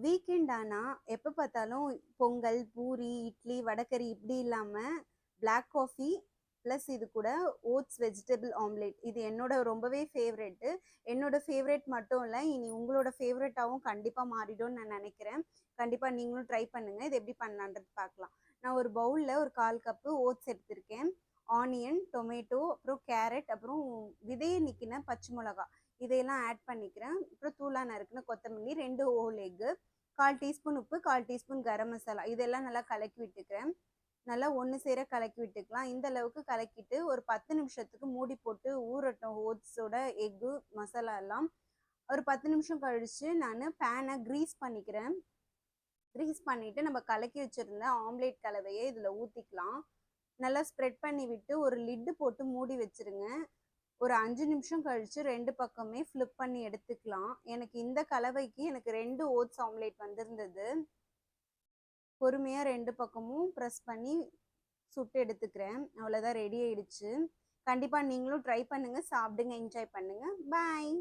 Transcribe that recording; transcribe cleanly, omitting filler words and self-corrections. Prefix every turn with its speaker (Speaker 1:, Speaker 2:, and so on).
Speaker 1: Weekend ஆனா எப்ப பார்த்தாலும் பொங்கல், பூரி, இட்லி, வடகறி இப்படி இல்லாம பிளாக் காஃபி ப்ளஸ் இது கூட ஓட்ஸ் வெஜிடபிள் ஆம்லேட் இது என்னோட ரொம்பவே ஃபேவரெட்டு. என்னோட ஃபேவரெட் மட்டும் இல்ல, இனி உங்களோட ஃபேவரெட்டாவும் கண்டிப்பா மாறிடும்னு நான் நினைக்கிறேன். கண்டிப்பா நீங்களும் ட்ரை பண்ணுங்க. இது எப்படி பண்ணலான்றது பார்க்கலாம். நான் ஒரு பவுல்ல ஒரு 1/4 கப்பு ஓட்ஸ் எடுத்திருக்கேன். ஆனியன், டொமேட்டோ, அப்புறம் கேரட், அப்புறம் விதைய நீக்கின பச்சை மிளகாய் இதையெல்லாம் ஆட் பண்ணிக்கிறேன். அப்புறம் தூளா நறுக்குன கொத்தமல்லி, 2 ஹோல் எக்கு, 1/4 டீஸ்பூன் உப்பு, 1/4 டீஸ்பூன் கரம் மசாலா இதெல்லாம் நல்லா கலக்கி விட்டுக்கிறேன். நல்லா ஒன்று சேர கலக்கி விட்டுக்கலாம். இந்த அளவுக்கு கலக்கிட்டு ஒரு 10 நிமிஷத்துக்கு மூடி போட்டு ஊறட்டும் ஓட்ஸோட எக்கு மசாலா எல்லாம். ஒரு 10 நிமிஷம் கழிச்சு நான் பேனை க்ரீஸ் பண்ணிக்கிறேன். க்ரீஸ் பண்ணிட்டு நம்ம கலக்கி வச்சிருந்த ஆம்லேட் கலவையை இதில் ஊற்றிக்கலாம். நல்லா ஸ்ப்ரெட் பண்ணி விட்டு ஒரு லிட்டு போட்டு மூடி வச்சிருங்க. ஒரு 5 நிமிஷம் கழிச்சு 2 பக்கமே ஃப்ளிப் பண்ணி எடுத்துக்கலாம். எனக்கு இந்த கலவைக்கு எனக்கு 2 ஓட்ஸ் ஆம்லேட் வந்திருந்தது. பொறுமையா 2 பக்கமும் ப்ரெஸ் பண்ணி சுட்டு எடுத்துக்கிறேன். அவ்வளோதான், ரெடி ஆயிடுச்சு. கண்டிப்பா நீங்களும் ட்ரை பண்ணுங்க, சாப்பிடுங்க, என்ஜாய் பண்ணுங்க. பாய்.